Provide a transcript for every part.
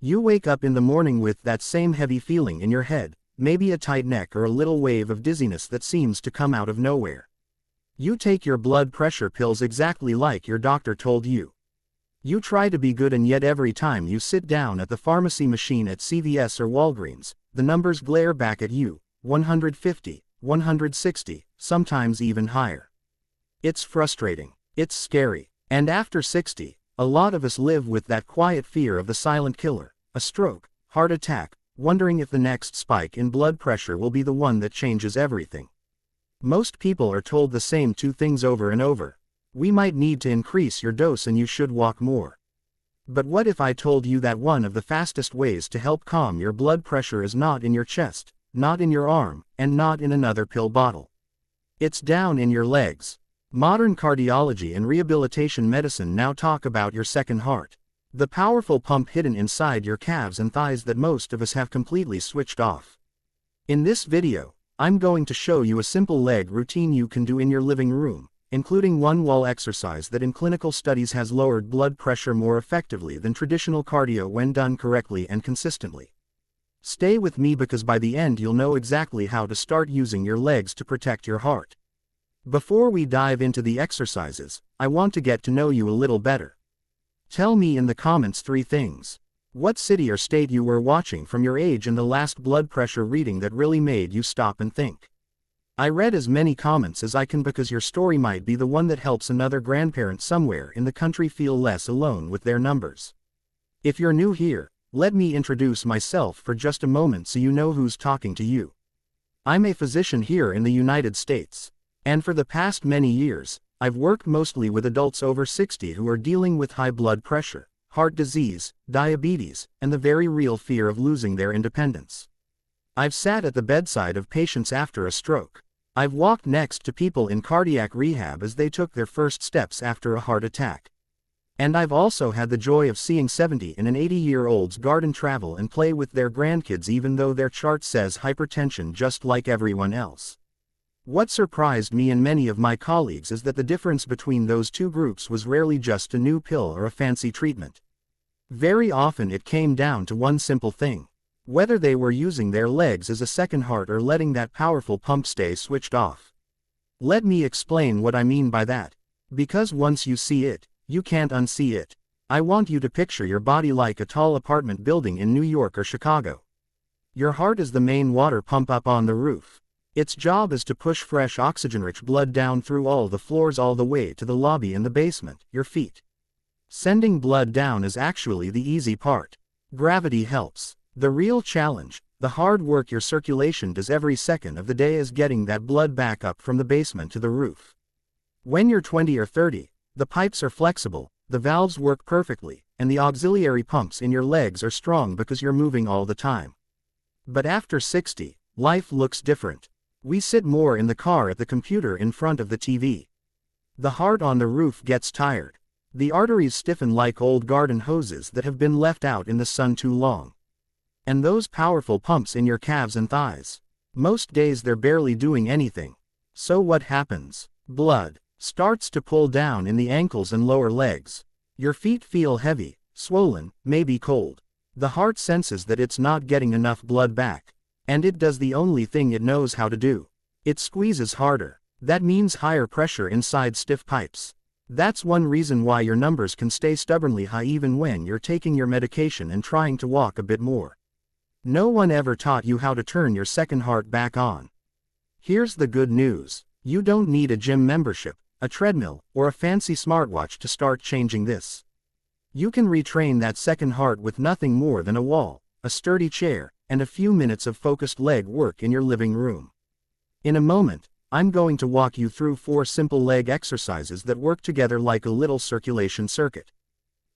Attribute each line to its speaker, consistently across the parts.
Speaker 1: You wake up in the morning with that same heavy feeling in your head, maybe a tight neck or a little wave of dizziness that seems to come out of nowhere. You take your blood pressure pills exactly like your doctor told you. You try to be good, and yet every time you sit down at the pharmacy machine at CVS or Walgreens, the numbers glare back at you: 150, 160, sometimes even higher. It's frustrating. It's scary. And after 60, a lot of us live with that quiet fear of the silent killer, a stroke, heart attack, wondering if the next spike in blood pressure will be the one that changes everything. Most people are told the same two things over and over. We might need to increase your dose and you should walk more. But what if I told you that one of the fastest ways to help calm your blood pressure is not in your chest, not in your arm, and not in another pill bottle? It's down in your legs. Modern cardiology and rehabilitation medicine now talk about your second heart, the powerful pump hidden inside your calves and thighs that most of us have completely switched off. In this video, I'm going to show you a simple leg routine you can do in your living room, including one wall exercise that in clinical studies has lowered blood pressure more effectively than traditional cardio when done correctly and consistently. Stay with me because by the end you'll know exactly how to start using your legs to protect your heart. Before we dive into the exercises, I want to get to know you a little better. Tell me in the comments 3 things. What city or state you were watching from, your age, and the last blood pressure reading that really made you stop and think. I read as many comments as I can because your story might be the one that helps another grandparent somewhere in the country feel less alone with their numbers. If you're new here, let me introduce myself for just a moment so you know who's talking to you. I'm a physician here in the United States. And for the past many years, I've worked mostly with adults over 60 who are dealing with high blood pressure, heart disease, diabetes, and the very real fear of losing their independence. I've sat at the bedside of patients after a stroke. I've walked next to people in cardiac rehab as they took their first steps after a heart attack. And I've also had the joy of seeing 70 and 80-year-olds garden travel and play with their grandkids even though their chart says hypertension just like everyone else. What surprised me and many of my colleagues is that the difference between those two groups was rarely just a new pill or a fancy treatment. Very often it came down to one simple thing: whether they were using their legs as a second heart or letting that powerful pump stay switched off. Let me explain what I mean by that. Because once you see it, you can't unsee it. I want you to picture your body like a tall apartment building in New York or Chicago. Your heart is the main water pump up on the roof. Its job is to push fresh oxygen-rich blood down through all the floors all the way to the lobby in the basement, your feet. Sending blood down is actually the easy part. Gravity helps. The real challenge, the hard work your circulation does every second of the day, is getting that blood back up from the basement to the roof. When you're 20 or 30, the pipes are flexible, the valves work perfectly, and the auxiliary pumps in your legs are strong because you're moving all the time. But after 60, life looks different. We sit more in the car, at the computer, in front of the TV. The heart on the roof gets tired. The arteries stiffen like old garden hoses that have been left out in the sun too long. And those powerful pumps in your calves and thighs. Most days they're barely doing anything. So what happens? Blood starts to pull down in the ankles and lower legs. Your feet feel heavy, swollen, maybe cold. The heart senses that it's not getting enough blood back. And it does the only thing it knows how to do. It squeezes harder. That means higher pressure inside stiff pipes. That's one reason why your numbers can stay stubbornly high even when you're taking your medication and trying to walk a bit more. No one ever taught you how to turn your second heart back on. Here's the good news. You don't need a gym membership, a treadmill, or a fancy smartwatch to start changing this. You can retrain that second heart with nothing more than a wall, a sturdy chair, and a few minutes of focused leg work in your living room. In a moment, I'm going to walk you through 4 simple leg exercises that work together like a little circulation circuit.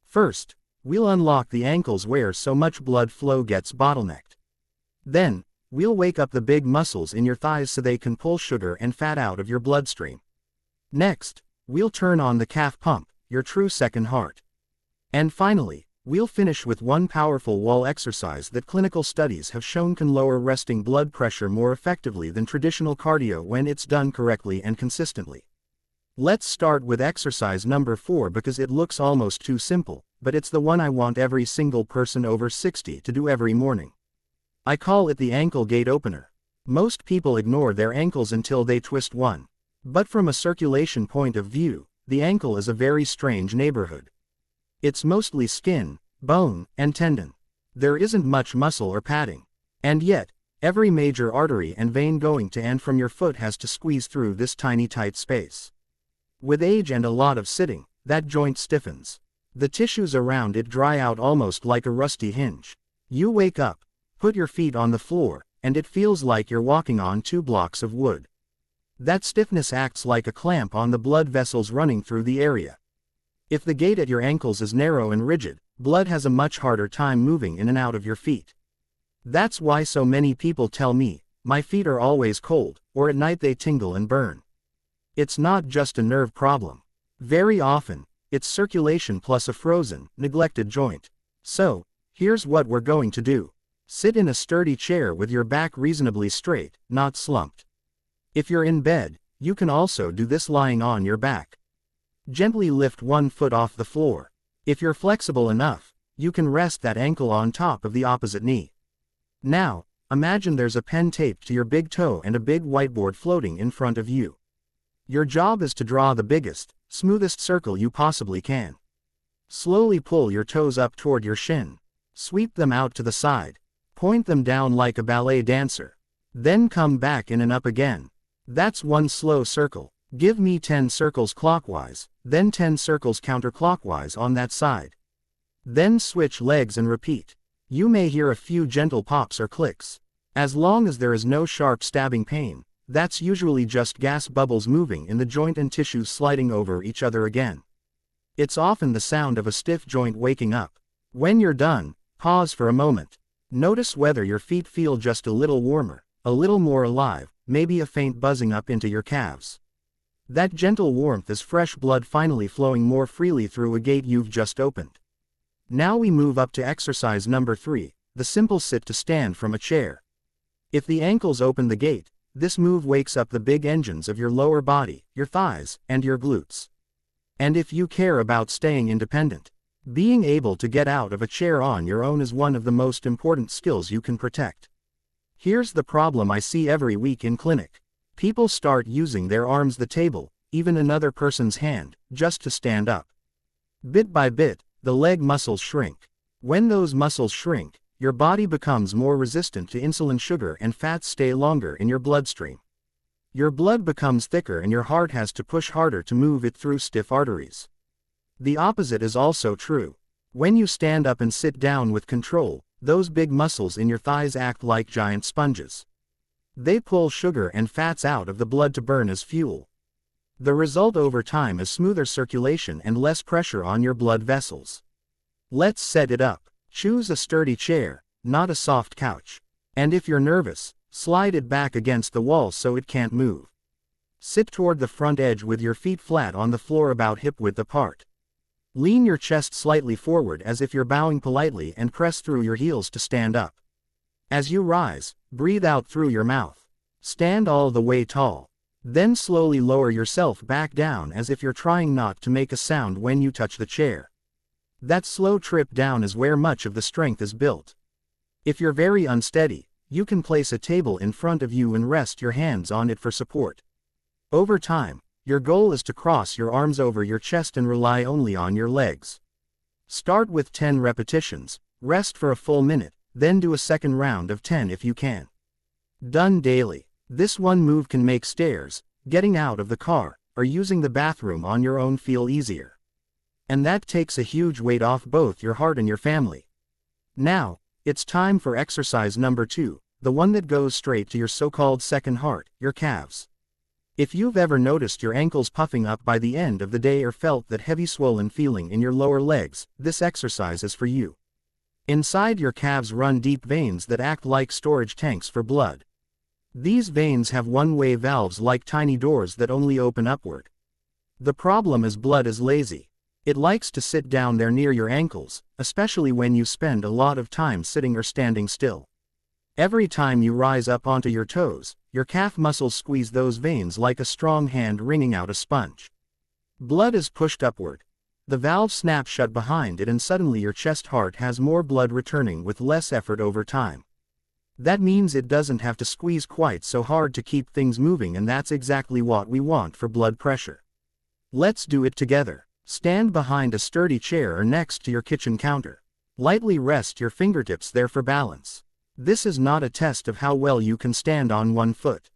Speaker 1: First, we'll unlock the ankles where so much blood flow gets bottlenecked. Then, we'll wake up the big muscles in your thighs so they can pull sugar and fat out of your bloodstream. Next, we'll turn on the calf pump, your true second heart. And finally, we'll finish with one powerful wall exercise that clinical studies have shown can lower resting blood pressure more effectively than traditional cardio when it's done correctly and consistently. Let's start with exercise number 4 because it looks almost too simple, but it's the one I want every single person over 60 to do every morning. I call it the ankle gate opener. Most people ignore their ankles until they twist one. But from a circulation point of view, the ankle is a very strange neighborhood. It's mostly skin, bone, and tendon. There isn't much muscle or padding. And yet, every major artery and vein going to and from your foot has to squeeze through this tiny tight space. With age and a lot of sitting, that joint stiffens. The tissues around it dry out almost like a rusty hinge. You wake up, put your feet on the floor, and it feels like you're walking on 2 blocks of wood. That stiffness acts like a clamp on the blood vessels running through the area. If the gate at your ankles is narrow and rigid, blood has a much harder time moving in and out of your feet. That's why so many people tell me, my feet are always cold, or at night they tingle and burn. It's not just a nerve problem. Very often, it's circulation plus a frozen, neglected joint. So, here's what we're going to do. Sit in a sturdy chair with your back reasonably straight, not slumped. If you're in bed, you can also do this lying on your back. Gently lift one foot off the floor. If you're flexible enough, you can rest that ankle on top of the opposite knee. Now, imagine there's a pen taped to your big toe and a big whiteboard floating in front of you. Your job is to draw the biggest, smoothest circle you possibly can. Slowly pull your toes up toward your shin. Sweep them out to the side. Point them down like a ballet dancer. Then come back in and up again. That's one slow circle. Give me 10 circles clockwise, then 10 circles counterclockwise on that side. Then switch legs and repeat. You may hear a few gentle pops or clicks. As long as there is no sharp stabbing pain, that's usually just gas bubbles moving in the joint and tissues sliding over each other again. It's often the sound of a stiff joint waking up. When you're done, pause for a moment. Notice whether your feet feel just a little warmer, a little more alive, maybe a faint buzzing up into your calves. That gentle warmth is fresh blood finally flowing more freely through a gate you've just opened. Now we move up to exercise number 3, the simple sit to stand from a chair. If the ankles open the gate, this move wakes up the big engines of your lower body, your thighs, and your glutes. And if you care about staying independent, being able to get out of a chair on your own is one of the most important skills you can protect. Here's the problem I see every week in clinic. People start using their arms, the table, even another person's hand, just to stand up. Bit by bit, the leg muscles shrink. When those muscles shrink, your body becomes more resistant to insulin, sugar, and fats stay longer in your bloodstream. Your blood becomes thicker and your heart has to push harder to move it through stiff arteries. The opposite is also true. When you stand up and sit down with control, those big muscles in your thighs act like giant sponges. They pull sugar and fats out of the blood to burn as fuel. The result over time is smoother circulation and less pressure on your blood vessels. Let's set it up. Choose a sturdy chair, not a soft couch. And if you're nervous, slide it back against the wall so it can't move. Sit toward the front edge with your feet flat on the floor about hip width apart. Lean your chest slightly forward as if you're bowing politely and press through your heels to stand up. As you rise, breathe out through your mouth. Stand all the way tall. Then slowly lower yourself back down as if you're trying not to make a sound when you touch the chair. That slow trip down is where much of the strength is built. If you're very unsteady, you can place a table in front of you and rest your hands on it for support. Over time, your goal is to cross your arms over your chest and rely only on your legs. Start with 10 repetitions, rest for a full minute, then do a second round of 10 if you can. Done daily. This one move can make stairs, getting out of the car, or using the bathroom on your own feel easier. And that takes a huge weight off both your heart and your family. Now, it's time for exercise number 2, the one that goes straight to your so-called second heart, your calves. If you've ever noticed your ankles puffing up by the end of the day or felt that heavy swollen feeling in your lower legs, this exercise is for you. Inside your calves run deep veins that act like storage tanks for blood. These veins have one-way valves like tiny doors that only open upward. The problem is blood is lazy. It likes to sit down there near your ankles, especially when you spend a lot of time sitting or standing still. Every time you rise up onto your toes, your calf muscles squeeze those veins like a strong hand wringing out a sponge. Blood is pushed upward. The valve snaps shut behind it and suddenly your chest heart has more blood returning with less effort over time. That means it doesn't have to squeeze quite so hard to keep things moving, and that's exactly what we want for blood pressure. Let's do it together. Stand behind a sturdy chair or next to your kitchen counter. Lightly rest your fingertips there for balance. This is not a test of how well you can stand on one foot.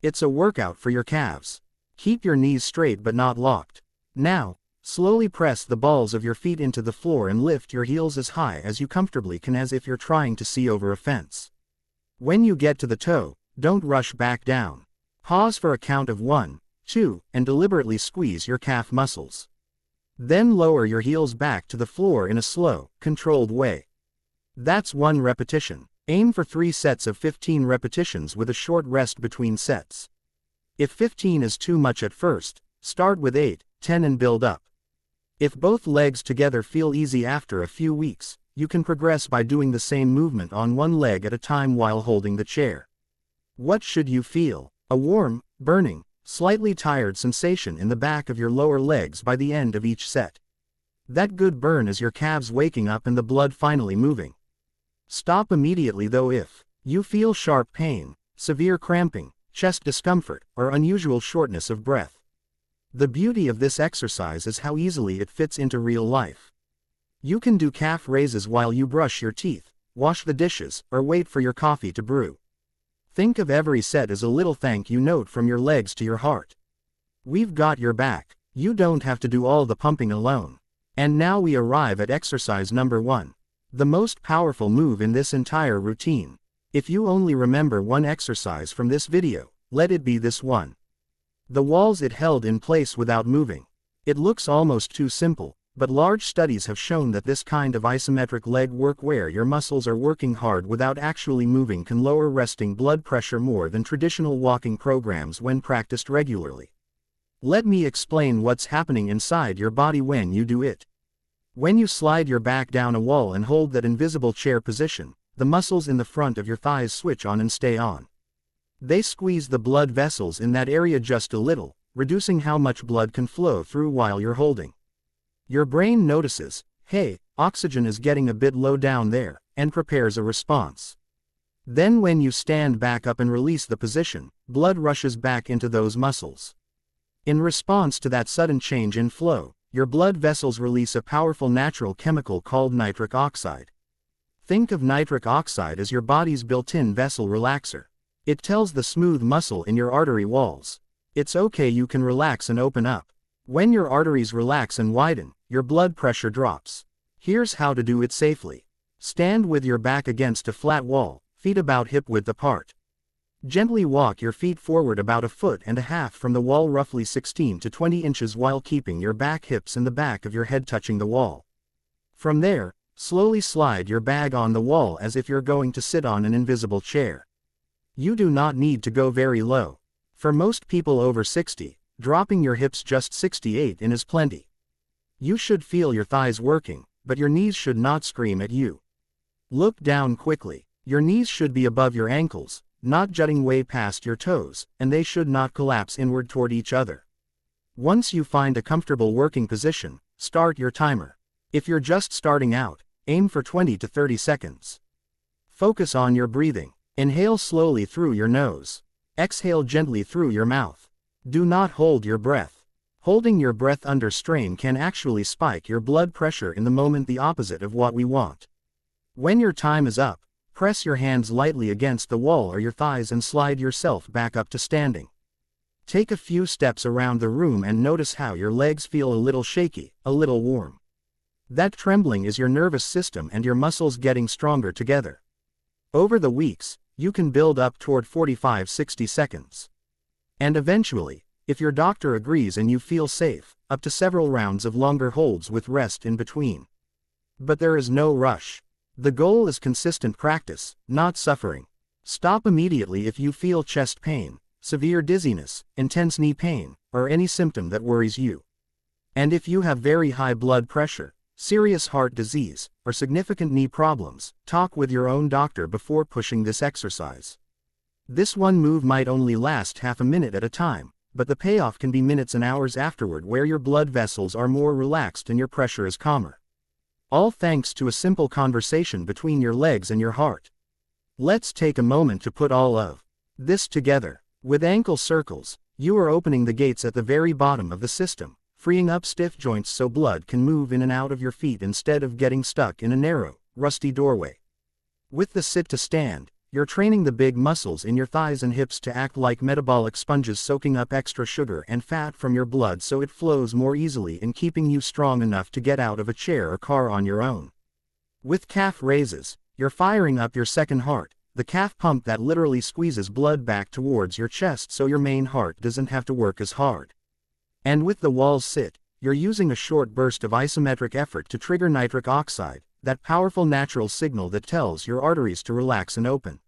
Speaker 1: It's a workout for your calves. Keep your knees straight but not locked. Now, slowly press the balls of your feet into the floor and lift your heels as high as you comfortably can, as if you're trying to see over a fence. When you get to the toe, don't rush back down. Pause for a count of 1, 2, and deliberately squeeze your calf muscles. Then lower your heels back to the floor in a slow, controlled way. That's 1 repetition. Aim for 3 sets of 15 repetitions with a short rest between sets. If 15 is too much at first, start with 8, 10 and build up. If both legs together feel easy after a few weeks, you can progress by doing the same movement on one leg at a time while holding the chair. What should you feel? A warm, burning, slightly tired sensation in the back of your lower legs by the end of each set. That good burn is your calves waking up and the blood finally moving. Stop immediately though if you feel sharp pain, severe cramping, chest discomfort, or unusual shortness of breath. The beauty of this exercise is how easily it fits into real life. You can do calf raises while you brush your teeth, wash the dishes, or wait for your coffee to brew. Think of every set as a little thank you note from your legs to your heart. We've got your back. You don't have to do all the pumping alone. And now we arrive at exercise number 1. The most powerful move in this entire routine. If you only remember one exercise from this video, let it be this one. The walls it held in place without moving. It looks almost too simple, but large studies have shown that this kind of isometric leg work, where your muscles are working hard without actually moving, can lower resting blood pressure more than traditional walking programs when practiced regularly. Let me explain what's happening inside your body when you do it. When you slide your back down a wall and hold that invisible chair position, the muscles in the front of your thighs switch on and stay on. They squeeze the blood vessels in that area just a little, reducing how much blood can flow through while you're holding. Your brain notices, hey, oxygen is getting a bit low down there, and prepares a response. Then when you stand back up and release the position, blood rushes back into those muscles. In response to that sudden change in flow, your blood vessels release a powerful natural chemical called nitric oxide. Think of nitric oxide as your body's built-in vessel relaxer. It tells the smooth muscle in your artery walls, it's okay, you can relax and open up. When your arteries relax and widen, your blood pressure drops. Here's how to do it safely. Stand with your back against a flat wall, feet about hip width apart. Gently walk your feet forward about 1.5 feet from the wall, roughly 16 to 20 inches, while keeping your back hips and the back of your head touching the wall. From there, slowly slide your bag on the wall as if you're going to sit on an invisible chair. You do not need to go very low. For most people over 60, dropping your hips just 68 in is plenty. You should feel your thighs working, but your knees should not scream at you. Look down quickly. Your knees should be above your ankles, not jutting way past your toes, and they should not collapse inward toward each other. Once you find a comfortable working position, start your timer. If you're just starting out, aim for 20 to 30 seconds. Focus on your breathing. Inhale slowly through your nose. Exhale gently through your mouth. Do not hold your breath. Holding your breath under strain can actually spike your blood pressure in the moment, the opposite of what we want. When your time is up, press your hands lightly against the wall or your thighs and slide yourself back up to standing. Take a few steps around the room and notice how your legs feel, a little shaky, a little warm. That trembling is your nervous system and your muscles getting stronger together. Over the weeks, you can build up toward 45-60 seconds. And eventually, if your doctor agrees and you feel safe, up to several rounds of longer holds with rest in between. But there is no rush. The goal is consistent practice, not suffering. Stop immediately if you feel chest pain, severe dizziness, intense knee pain, or any symptom that worries you. And if you have very high blood pressure, serious heart disease, or significant knee problems, talk with your own doctor before pushing this exercise. This one move might only last half a minute at a time, but the payoff can be minutes and hours afterward, where your blood vessels are more relaxed and your pressure is calmer. All thanks to a simple conversation between your legs and your heart. Let's take a moment to put all of this together. With ankle circles, you are opening the gates at the very bottom of the system, freeing up stiff joints so blood can move in and out of your feet instead of getting stuck in a narrow, rusty doorway. With the sit to stand, you're training the big muscles in your thighs and hips to act like metabolic sponges, soaking up extra sugar and fat from your blood so it flows more easily and keeping you strong enough to get out of a chair or car on your own. With calf raises, you're firing up your second heart, the calf pump that literally squeezes blood back towards your chest so your main heart doesn't have to work as hard. And with the wall sit, you're using a short burst of isometric effort to trigger nitric oxide, that powerful natural signal that tells your arteries to relax and open.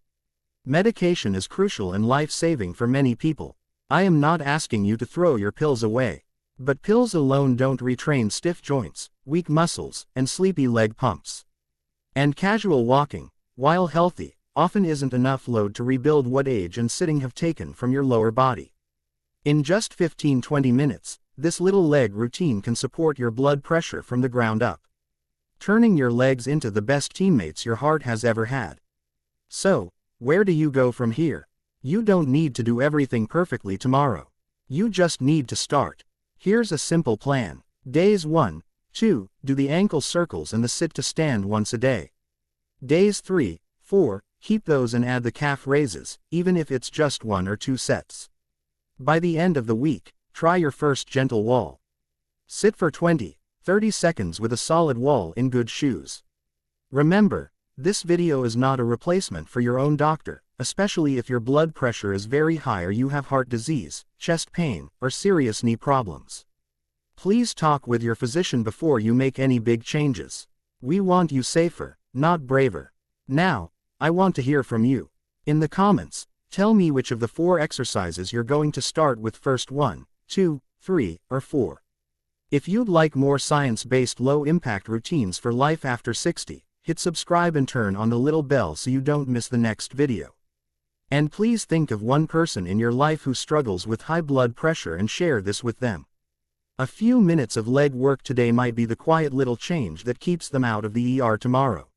Speaker 1: Medication is crucial and life-saving for many people. I am not asking you to throw your pills away. But pills alone don't retrain stiff joints, weak muscles, and sleepy leg pumps. And casual walking, while healthy, often isn't enough load to rebuild what age and sitting have taken from your lower body. In just 15-20 minutes, this little leg routine can support your blood pressure from the ground up, turning your legs into the best teammates your heart has ever had. So, where do you go from here? You don't need to do everything perfectly tomorrow. You just need to start. Here's a simple plan. Days 1, 2, do the ankle circles and the sit to stand once a day. Days 3, 4, keep those and add the calf raises, even if it's just 1 or 2 sets. By the end of the week, try your first gentle wall sit for 20-30 seconds with a solid wall in good shoes. Remember, this video is not a replacement for your own doctor, especially if your blood pressure is very high or you have heart disease, chest pain, or serious knee problems. Please talk with your physician before you make any big changes. We want you safer, not braver. Now, I want to hear from you. In the comments, tell me which of the 4 exercises you're going to start with first: 1, 2, 3, or 4. If you'd like more science-based low-impact routines for life after 60, hit subscribe and turn on the little bell so you don't miss the next video. And please think of one person in your life who struggles with high blood pressure and share this with them. A few minutes of leg work today might be the quiet little change that keeps them out of the ER tomorrow.